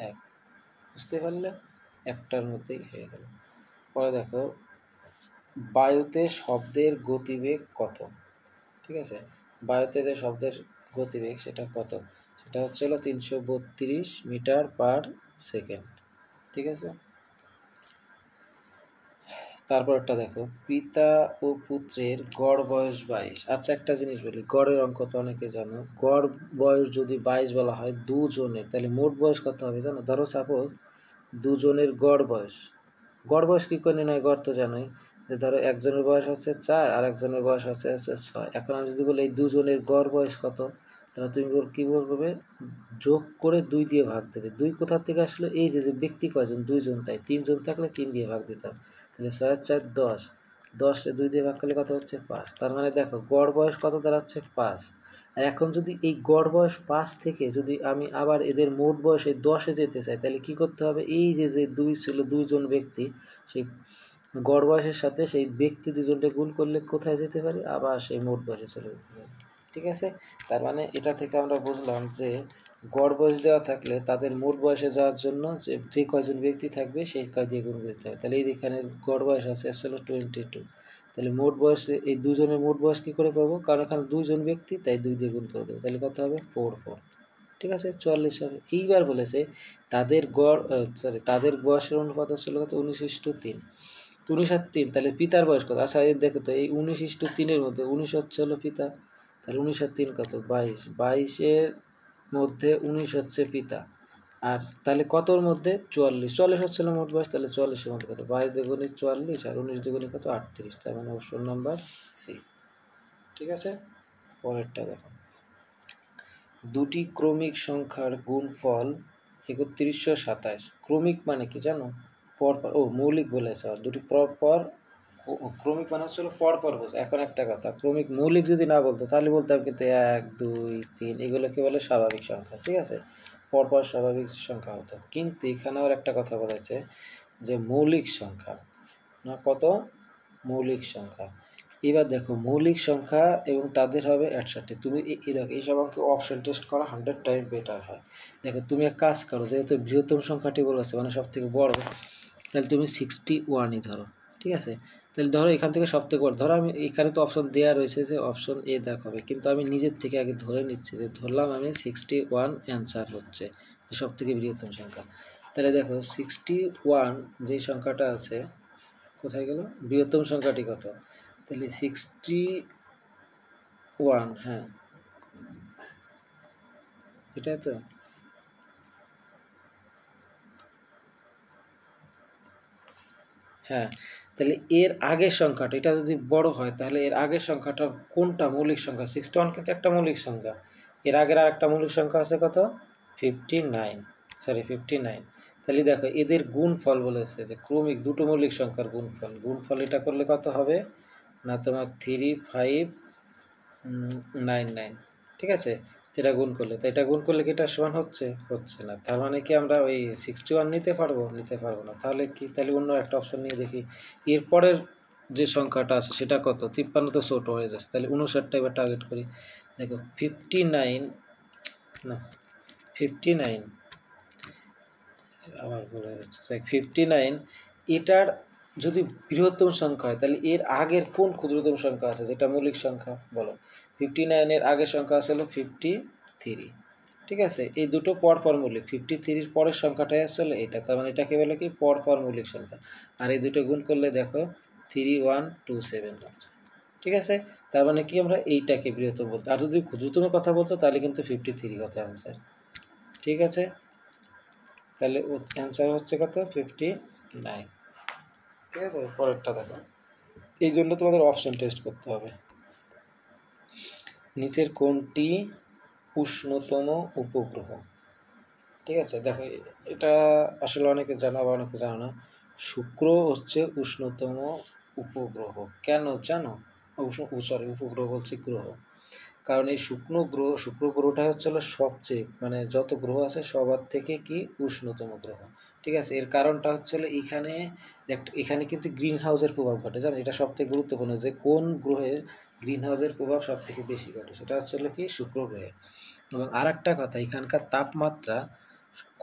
1। বুঝতে পারলে, একটার মধ্যেই হয়ে গেল। পরে দেখো, বায়ুতে শব্দের গতিবেগ কত। ঠিক আছে, বায়ুতে যে শব্দের গতিবেগ সেটা কত, সেটা হচ্ছে 332 মিটার পার সেকেন্ড। ঠিক আছে, তারপরটা দেখো, পিতা ও পুত্রের গড় বয়স 22। আচ্ছা একটা জিনিস বলি, গড়ের অঙ্ক তো অনেকে জানো, গড় বয়স যদি 22 বলা হয় দুজনের, তাহলে মোট বয়স কত হবে জানো? ধরো সাপোজ দুজনের গড় বয়স, গড় বয়স কী করে নির্ণয়, গড় তো জানোই, যে ধরো একজনের বয়স হচ্ছে 4 আর একজনের বয়স হচ্ছে 6। এখন আমি যদি বলি এই দুজনের গড় বয়স কত, তাহলে তুমি কী বলবে, যোগ করে 2 দিয়ে ভাগ দেবে। 2 কোথা থেকে আসলো, এই যে ব্যক্তি কয়জন, 2 জন, তাই 3 জন থাকলে 3 দিয়ে ভাগ দিতাম, তাহলে 6 আর 4 10, 10 2 দিয়ে ভাগ করলে কত হচ্ছে 5। তার মানে দেখো গড় বয়স কত দাঁড়াচ্ছে 5। আর এখন যদি এই গড় বয়স 5 থেকে যদি আমি আবার এদের মোট বয়সে 10-এ যেতে চাই, তাহলে কি করতে হবে, এই যে 2 ছিল 2 জন ব্যক্তি, সেই গড় বয়সের সাথে সেই ব্যক্তি 2 জনকে গুণ করলে কোথায় যেতে পারি, আবার সেই মোট বয়সে চলে যেতে পারি। ঠিক আছে, তার মানে এটা থেকে আমরা বুঝলাম যে গড় বয়স দেওয়া থাকলে তাদের মোট বয়সে যাওয়ার জন্য যে কয়জন ব্যক্তি থাকবে সেই কয় দিয়ে গুণ করতে হবে। তাহলে এখানে গড় বয়স আছে আসলে 22, তাহলে মোট বয়স এই দুজনের মোট বয়স কী করে পাবো, কারণ এখানে 2 জন ব্যক্তি, তাই 2 দিয়ে গুণ করে দেবো। তাহলে কত হবে 4, ঠিক আছে 44 হবে। এইবার বলেছে তাদের বয়সের অনুপাত হচ্ছিল কত 19:3, 19 আর 3, তাহলে পিতার বয়স কত? আচ্ছা দেখো তো, এই 19:3 মধ্যে 19 হচ্ছে হলো পিতা, তাহলে 19 আর 3 কত 22, 22-এর মধ্যে 19 হচ্ছে পিতা, আর তাহলে কতর মধ্যে 44, 44 হচ্ছিল মোট বয়স, তাহলে 44-এর মধ্যে কত 22 দুগুণে 44 আর 19 দুগুণে কত 38, তার মানে অপশন নাম্বার সি। ঠিক আছে, পরেরটা দেখো, দুটি ক্রমিক সংখ্যার গুণফল 3127। ক্রমিক মানে কি জানো? পরপর, মৌলিক বলেছে, আর দুটি পরপর, ক্রমিক মানে হচ্ছিল পরপর বোঝা। এখন একটা কথা, ক্রমিক মৌলিক যদি না বলতো তাহলে বলতাম কিন্তু 1, 2, 3 এগুলোকে বলে স্বাভাবিক সংখ্যা, ঠিক আছে, পরপর স্বাভাবিক সংখ্যা হতো। কিন্তু এখানে আর একটা কথা বলেছে যে মৌলিক সংখ্যা, না কত মৌলিক সংখ্যা। এবার দেখো মৌলিক সংখ্যা এবং তাদের হবে 61। তুমি দেখো এইসব অঙ্কে অপশন টেস্ট করা 100 টাইম বেটার হয়। দেখো তুমি এক কাজ করো, যেহেতু বৃহত্তম সংখ্যাটি বলেছে মানে সব থেকে বড়, তাহলে তুমি 61ই ধরো, ঠিক আছে। তাহলে ধরো এখান থেকে সব থেকে বড় ধরো, আমি এখানে তো অপশন দেওয়া রয়েছে যে অপশন এ দেখাবে, কিন্তু আমি নিজের থেকে আগে ধরে নিচ্ছি যে ধরলাম আমি 61 অ্যান্সার হচ্ছে সব থেকে বৃহত্তম সংখ্যা। তাহলে দেখো 61 যে সংখ্যাটা আছে কোথায় গেল, বৃহত্তম সংখ্যাটি কত, তাহলে 61, হ্যাঁ এটা তো, হ্যাঁ তাহলে এর আগের সংখ্যাটা এটা যদি বড় হয় তাহলে এর আগের সংখ্যাটা কোনটা মৌলিক সংখ্যা, 61 কিন্তু একটা মৌলিক সংখ্যা, এর আগের আর একটা মৌলিক সংখ্যা আছে কত 59, তাহলে দেখো এদের গুণফল বলেছে যে ক্রমিক দুটো মৌলিক সংখ্যার গুণফল এটা করলে কত হবে না তোমার 3599, ঠিক আছে, এটা গুণ করলে, তো এটা গুণ করলে কি এটা সমান হচ্ছে না, তার মানে কি আমরা ওই 61 নিতে পারবো না, তাহলে কি, তাহলে অন্য একটা অপশন নিয়ে দেখি। এরপরের যে সংখ্যাটা আছে সেটা কত 53, তো ছোট হয়ে যাচ্ছে, তাহলে 59টা এবার টার্গেট করি। দেখো 59 আবার বলে যাচ্ছে 59, এটার যদি বৃহত্তম সংখ্যা হয় তাহলে এর আগের কোন ক্ষুদ্রতম সংখ্যা আছে যেটা মৌলিক সংখ্যা বলো, 59-এর আগের সংখ্যা আছে হলো 53, ঠিক আছে, এই দুটো পরপর মৌলিক, 53-র পরের সংখ্যাটাই আসলে এটা, তার মানে এটাকে বলে কি পরপর মৌলিক সংখ্যা, আর এই দুটো গুণ করলে দেখো 3127 হচ্ছে, ঠিক আছে, তার মানে কি আমরা এইটাকে বৃহত্তম বলতে, আর যদি ক্ষুদ্রতমের কথা বলতো তাহলে কিন্তু 53 কথা আনসার, ঠিক আছে, তাহলে অ্যান্সার হচ্ছে কত 59, ঠিক আছে। পরেরটা দেখো, এই জন্য তোমাদের অপশন টেস্ট করতে হবে। নিচের কোনটি উষ্ণতম উপগ্রহ, ঠিক আছে, দেখো এটা আসলে অনেকে জানো বা অনেকে জানো না, শুক্র হচ্ছে উষ্ণতম উপগ্রহ। কেন জানো? উপগ্রহ বলছি গ্রহ, কারণ এই শুক্র গ্রহটা হচ্ছে সবচেয়ে মানে যত গ্রহ আছে সবার থেকে কি উষ্ণতম গ্রহ, ঠিক আছে। এর কারণটা হচ্ছে এখানে কিন্তু গ্রিন হাউসের প্রভাব ঘটে, জানো এটা সব থেকে গুরুত্বপূর্ণ, যে কোন গ্রহের গ্রিন হাউসের প্রভাব সব থেকে বেশি ঘটে, সেটা হচ্ছে কি শুক্র গ্রহে। এবং আর একটা কথা, এখানকার তাপমাত্রা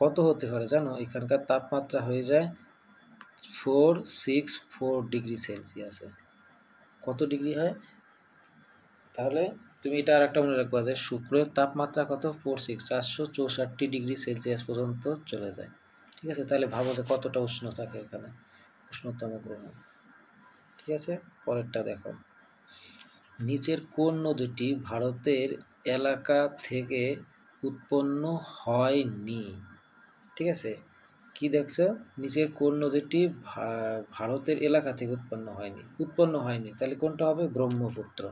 কত হতে পারে জানো, এখানকার তাপমাত্রা হয়ে যায় 464 ডিগ্রি সেলসিয়াসে, কত ডিগ্রি হয়, তাহলে তুমি এটা আর একটা মনে রাখবা যে শুক্রের তাপমাত্রা কত 464 ডিগ্রি সেলসিয়াস পর্যন্ত চলে যায়, ঠিক আছে, তাহলে ভাবো যে কতটা উষ্ণ থাকে এখানে, উষ্ণতম গ্রহ, ঠিক আছে। পরেরটা দেখো, নিচের কোন নদীটি ভারতের এলাকা থেকে উৎপন্ন হয়নি, ঠিক আছে, কি দেখছো, নিচের কোন নদীটি ভারতের এলাকা থেকে উৎপন্ন হয়নি, তাহলে কোনটা হবে ব্রহ্মপুত্র।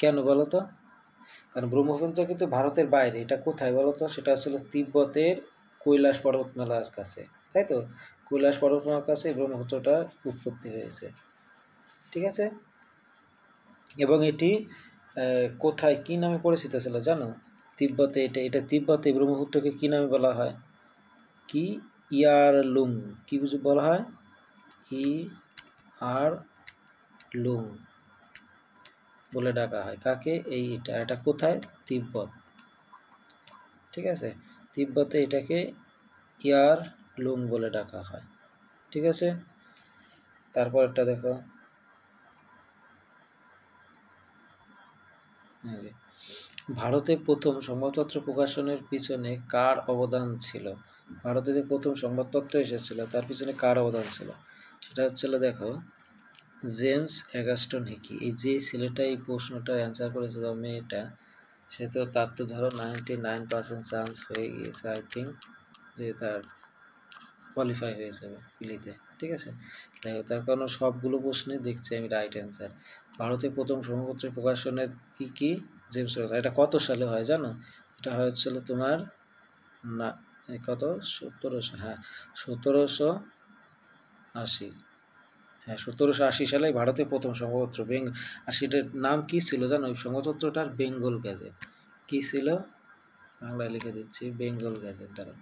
কেন বলো তো, কারণ ব্রহ্মপুত্র কিন্তু ভারতের বাইরে, এটা কোথায় বলো তো, সেটা আসলে তিব্বতের কৈলাস পর্বতমালার কাছে, তাই তো, কৈলাস পর্বতমালার কাছে ব্রহ্মপুত্রটা উৎপত্তি হয়েছে, ঠিক আছে। এবং এটি কোথায় কি নামে পরিচিত ছিল জানো, তিব্বতে, এটা তিব্বতে ব্রহ্মপুত্রকে কি নামে বলা হয়, কি ইয়ারলুং, কি বলা হয়, আর লুং বলে ডাকা হয় কাকে, এটা কোথায়, তিব্বত, ঠিক আছে, তিব্বতে এটাকে ইয়ার লুং বলে ডাকা হয়। ঠিক আছে, তারপরটা দেখো, ভারতে প্রথম সংবাদপত্র প্রকাশনের পিছনে কার অবদান ছিল? ভারতে যে প্রথম সংবাদপত্র এসেছিল তার পিছনে কার অবদান ছিল? সেটা হচ্ছিল দেখো জেমস অ্যাগাস্টন হিকি। এই যে ছেলেটা এই প্রশ্নটা অ্যান্সার করেছে বা মেয়েটা, সে তো তার তো ধরো 99% চান্স হয়ে গিয়েছে আই থিঙ্ক যে তার কোয়ালিফাই হয়ে যাবে পিলিতে। ঠিক আছে, দেখো তার কারণ সবগুলো প্রশ্নে দেখছি আমি রাইট অ্যান্সার। ভারতের প্রথম সংবাদপত্র প্রকাশনের কি জেমস অ্যাগাস্টন। এটা কত সালে হয় জানো? এটা হয়েছিল তোমার না কত 1700, হ্যাঁ 1780, হ্যাঁ 1780 সালে ভারতে প্রথম সংবাদপত্র আর সেটার নাম কি ছিল জানো? ওই সংবাদপত্রটার বেঙ্গল গ্যাজেট। কি ছিল? বাংলায় লিখে দিচ্ছি, বেঙ্গল গ্যাজেট। দ্বারা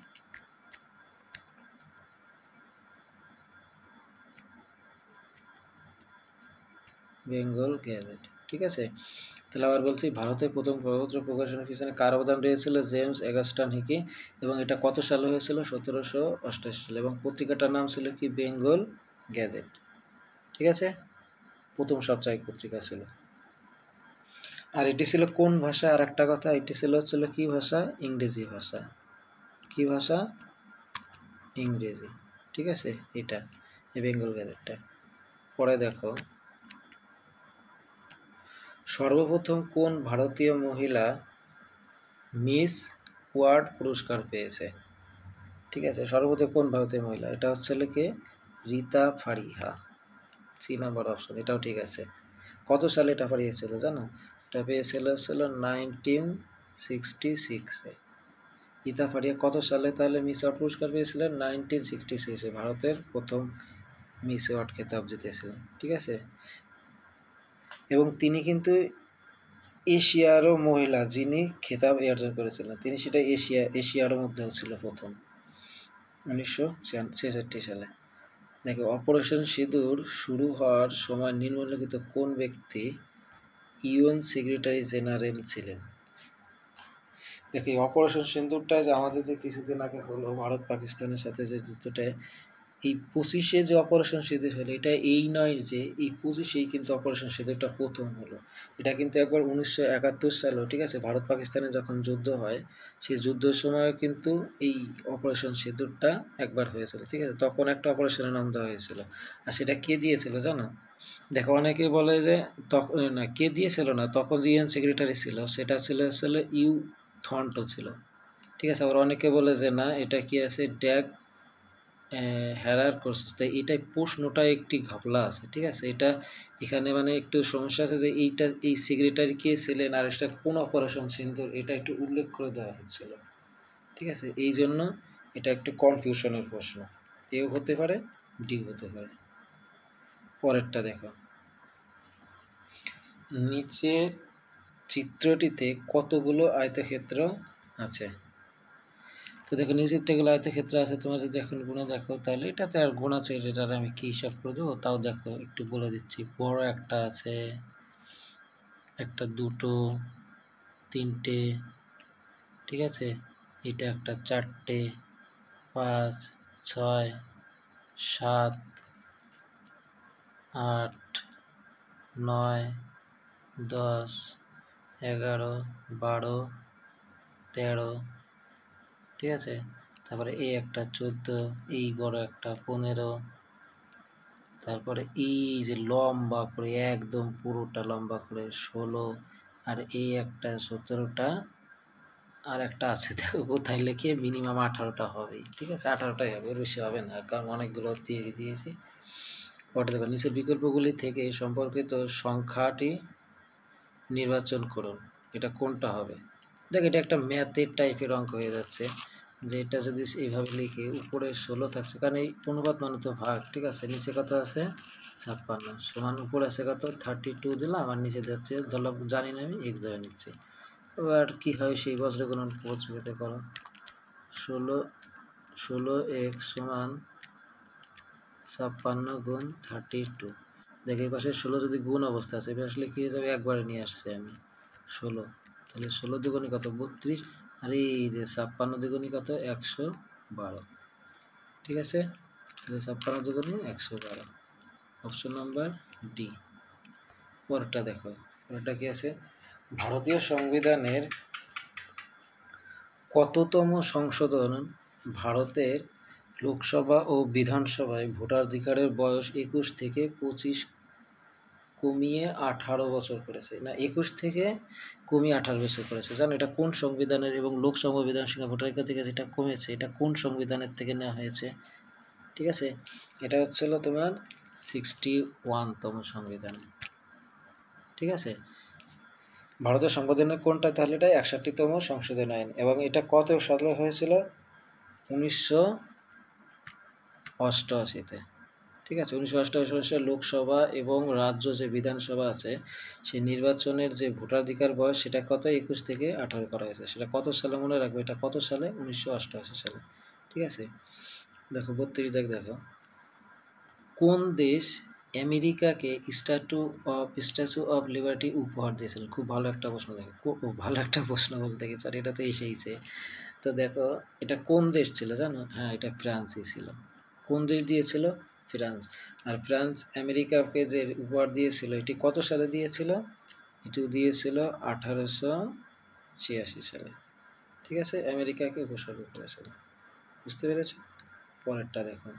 বেঙ্গল গ্যাজেট। ঠিক আছে, তাহলে আবার বলছি, ভারতের প্রথম সংবাদপত্র প্রকাশনের পিছনে কার অবদান রয়েছিল? James Augustus Hicky. এবং এটা কত সালে হয়েছিল? 1788 সালে। এবং পত্রিকাটার নাম ছিল কি? বেঙ্গল গ্যাজেট। ঠিক আছে, প্রথম সাপ্তাহিক পত্রিকা ছিল। আর এটি ছিল কোন ভাষা? আর একটা কথা, এটি ছিল কি ভাষা? ইংরেজি ভাষা। কি ভাষা? ইংরেজি। ঠিক আছে, এটা এই বেঙ্গল গ্যাজেটটা। পরে দেখো, সর্বপ্রথম কোন ভারতীয় মহিলা মিস ওয়ার্ল্ড পুরস্কার পেয়েছে? ঠিক আছে, সর্বপ্রথম কোন ভারতীয় মহিলা? এটা হচ্ছিল কি? রীতা ফারিহা। 3 নম্বর অপশন, এটাও ঠিক আছে। কত সালে এটা পেয়েছিল জানো? এটা পেয়েছিল 1966-এ। রীতা ফারিয়া কত সালে তাহলে মিস ওয়ার্ল্ড পুরস্কার পেয়েছিলেন? 1966-এ ভারতের প্রথম মিস ওয়ার্ল্ড খেতাব জিতেছিলেন। ঠিক আছে, এবং তিনি কিন্তু এশিয়ারও মহিলা যিনি খেতাব অর্জন করেছিলেন। তিনি সেটা এশিয়ার মধ্যেও ছিল প্রথম, 1966 সালে। দেখো, অপারেশন সিঁদুর শুরু হওয়ার সময় নিম্নলিখিত কোন ব্যক্তি ইউএন সেক্রেটারি জেনারেল ছিলেন? দেখো, এই অপারেশন সিঁদুরটা যে আমাদের যে কিছুদিন আগে হলো ভারত পাকিস্তানের সাথে যে যুদ্ধটা, এই 25-এ যে অপারেশন সিঁদুর হলো, এটা এই নয় যে এই 25-এই কিন্তু অপারেশন সিঁদুরটা প্রথম হলো। এটা কিন্তু একবার 1971 সালেও, ঠিক আছে, ভারত পাকিস্তানে যখন যুদ্ধ হয় সেই যুদ্ধের সময় কিন্তু এই অপারেশন সিঁদুরটা একবার হয়েছিল। ঠিক আছে, তখন একটা অপারেশনের নাম দেওয়া হয়েছিল। আর সেটা কে দিয়েছিল জানো? দেখো, অনেকে বলে যে তখন না, কে দিয়েছিল না, তখন যে ইউএন সেক্রেটারি ছিল সেটা ছিল ইউ থন্টো ছিল। ঠিক আছে, আবার অনেকে বলে যে না, এটা কি আছে ড্যাগ হেরার কোর্সেস। তাই এটাই প্রশ্নটা একটি ঘাপলা আছে। ঠিক আছে, এটা এখানে মানে একটু সমস্যা আছে যে এই সেক্রেটারি কে ছিলেন আর এটা কোন অপারেশন সিন্দুর, এটা একটু উল্লেখ করে দেওয়া হচ্ছিল। ঠিক আছে, এই জন্য এটা একটু কনফিউশনের প্রশ্ন। এও হতে পারে, ডি হতে পারে। পরেরটা দেখো, নিচের চিত্রটিতে কতগুলো আয়তক্ষেত্র আছে? তো দেখো, নিচেরটাগুলো আয়তক্ষেত্র আছে। তোমরা যদি এখন গুণে দেখো তাহলে এটাতে আর গুণ আছে, এটার আমি কি হিসাব করে দেবো? তাও দেখো একটু বলে দিচ্ছি। বড় একটা আছে, একটা, দুটো, তিনটে, ঠিক আছে, এটা একটা, চারটে, 5, 6, 7, 8, 9, 10, 11, 12, 13, ঠিক আছে, তারপরে এই একটা 14, এই বড় একটা 15, তারপরে এই যে লম্বা করে একদম পুরোটা লম্বা করে 16, আর এই একটা 17টা, আর একটা আছে দেখো কোথায় লিখে, মিনিমাম 18টা হবে। ঠিক আছে, 18টাই হবে, এর বেশি হবে না, কারণ অনেকগুলো দিয়ে দিয়েছি। পরে দেখো, নিচের বিকল্পগুলি থেকে সম্পর্কিত সংখ্যাটি নির্বাচন করুন, এটা কোনটা হবে? দেখ, এটা একটা ম্যাথের টাইপের অঙ্ক হয়ে যাচ্ছে, যে এটা যদি এইভাবে লিখে উপরে 16 থাকছে, কারণ এই অনুপাত মানে তো ভাগ। ঠিক আছে, নিচে কত আছে? 56 সমান উপরে আছে কত? 32 দিলাম, আর নিচে যাচ্ছে ধরো জানি না আমি, x ধরে নিচ্ছি। এবার কি হয় সেই বজ্রগুণন পদ্ধতিতে করো। 16x সমান 56 গুণ 32। দেখো, এই পাশে 16 যদি গুণ অবস্থা আছে, এবার আসলে কি হয়ে যাবে? একবারে নিয়ে আসছে আমি 16, তাহলে 16 দুগুণে কত 32, আর এই যে 56 দুগুণে কত 112। ঠিক আছে, তাহলে 56 দুগুণে 112, অপশন নাম্বার ডি। পরেরটা দেখো, পরেরটা কি আছে, ভারতীয় সংবিধানের কততম সংশোধন ভারতের লোকসভা ও বিধানসভায় ভোটাধিকারের বয়স 21 থেকে 25 কমিয়ে 18 বছর করেছে, না 21 থেকে কমিয়ে 18 বছর করেছে? জানো এটা কোন সংবিধানের, এবং লোকসভা বিধানসভা ভোটাধিকার থেকে যেটা কমেছে এটা কোন সংবিধানের থেকে নেওয়া হয়েছে? ঠিক আছে, এটা হচ্ছিল তোমার 61তম সংবিধান। ঠিক আছে, ভারতের সংবিধানের কোনটা, তাহলে এটা 61তম সংশোধন আইন, এবং এটা কত সালে হয়েছিল? 1988-তে। ঠিক আছে, 1988 সালে লোকসভা এবং রাজ্য যে বিধানসভা আছে সেই নির্বাচনের যে ভোটাধিকার বয়স সেটা কত 21 থেকে 18 করা হয়েছে। সেটা কত সালে মনে রাখবে, এটা কত সালে? 1988 সালে। ঠিক আছে, দেখো 32 দেখো, কোন দেশ আমেরিকাকে স্ট্যাচু অফ লিবার্টি উপহার দিয়েছিল? খুব ভালো একটা প্রশ্ন, দেখো ভালো একটা প্রশ্ন বলতে গেছে, আর এটা তো এসেইছে। তো দেখো এটা কোন দেশ ছিল জানো? হ্যাঁ, এটা ফ্রান্সই ছিল। কোন দেশ দিয়েছিল? ফ্রান্স। আর ফ্রান্স আমেরিকাকে যে উপহার দিয়েছিল এটি কত সালে দিয়েছিল? এটি দিয়েছিল 1886 সালে। ঠিক আছে, আমেরিকাকে উপসর্গ করেছিল। বুঝতে পেরেছ? পরেরটা দেখো,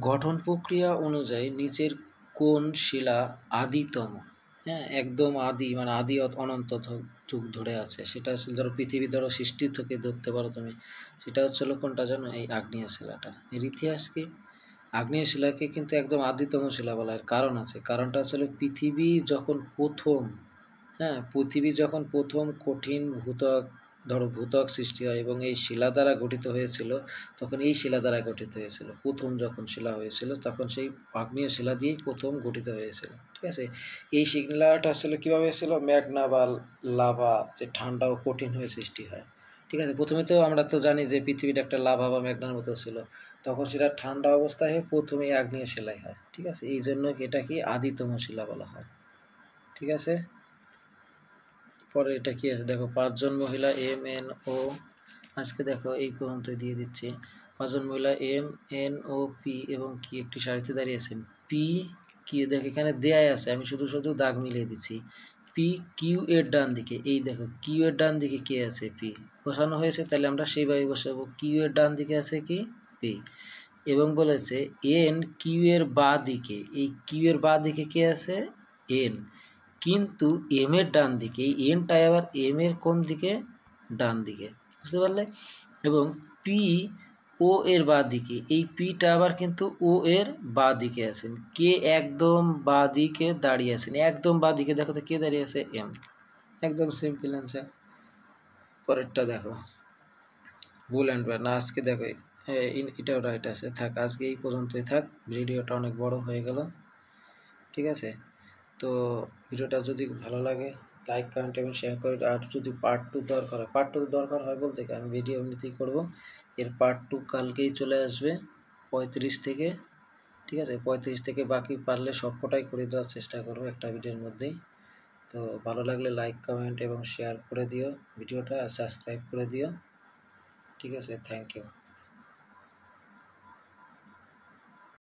গঠন প্রক্রিয়া অনুযায়ী নিচের কোন শিলা আদিতম? হ্যাঁ, একদম আদি, মানে আদি অনন্ত যুগ ধরে আছে। সেটা হচ্ছে ধরো পৃথিবী ধরো সৃষ্টি থেকে ধরতে পারো তুমি, সেটা হচ্ছিল কোনটা জানো? এই আগ্নেয় শিলাটা। এর ইতিহাস কি? আগ্নেয় শিলাকে কিন্তু একদম আদিতম শিলা বলা হয়, কারণ আছে। কারণটা আসলে পৃথিবী যখন প্রথম কঠিন ভূত্বক সৃষ্টি হয় এবং এই শিলা দ্বারা গঠিত হয়েছিল, তখন এই শিলা দ্বারা গঠিত হয়েছিল। প্রথম যখন শিলা হয়েছিল তখন সেই আগ্নেয় শিলা দিয়েই প্রথম গঠিত হয়েছিল। ঠিক আছে, এই শিলাটা আসলে কীভাবে এসেছিল? ম্যাগনা বা লাভা, যে ঠান্ডা ও কঠিন হয়ে সৃষ্টি হয়। ঠিক আছে, প্রথমে তো আমরা তো জানি যে পৃথিবীটা একটা লাভা বা ম্যাগনার মতো ছিল, তখন সেটা ঠান্ডা অবস্থায় হয়ে প্রথমে আগ্নেয় শিলাই হয়। ঠিক আছে, এই জন্য এটা কি আদিতম শিলা বলা হয়। ঠিক আছে, পরে এটা কি আছে দেখো, 5 জন মহিলা MNO, আজকে দেখো এই পর্যন্ত দিয়ে দিচ্ছি। 5 জন মহিলা MNOP এবং কি একটি সারিতে দাঁড়িয়েছেন। পি কি দেখো এখানে দেয়াই আছে, আমি শুধু দাগ মিলিয়ে দিচ্ছি। পি কিউ এর ডান দিকে, এই দেখো কিউ এর ডান দিকে কে আছে? পি বসানো হয়েছে, তাহলে আমরা সেইভাবে বসাবো। কিউ এর ডান দিকে আছে কি? পি। এবং বলেছে এন কিউ এর বাঁ দিকে, এই কিউ এর বাঁ দিকে কে আছে? এন। কিন্তু এম এর ডান দিকে, এই এনটা আবার এম এর কোন দিকে? ডান দিকে। বুঝতে পারলে? এবং পি ও এর বাঁ দিকে, এই পিটা আবার কিন্তু ও এর বাঁ দিকে আছেন। কে একদম বাঁ দিকে দাঁড়িয়ে আছেন, একদম বাঁ দিকে দেখো তো কে দাঁড়িয়ে আছে? এম। একদম সিম্পল অ্যান্সার। পরেরটা দেখো, বুল অ্যান্ড বেয়ার, না আজকে দেখো এটাও রাইট আছে। থাক, আজকে এই পর্যন্তই থাক, ভিডিওটা অনেক বড় হয়ে গেল। ঠিক আছে, তো ভিডিওটা যদি ভালো লাগে লাইক কমেন্ট এবং শেয়ার করে, আর যদি পার্ট 2 দরকার হয় বলতে কি আমি ভিডিও এমনিতেই করবো। এর পার্ট 2 কালকেই চলে আসবে 35 থেকে। ঠিক আছে, 35 থেকে বাকি পারলে সবকটাই করে দেওয়ার চেষ্টা করবো একটা ভিডিওর মধ্যেই। তো ভালো লাগলে লাইক কমেন্ট এবং শেয়ার করে দিও ভিডিওটা, আর সাবস্ক্রাইব করে দিও। ঠিক আছে, থ্যাংক ইউ।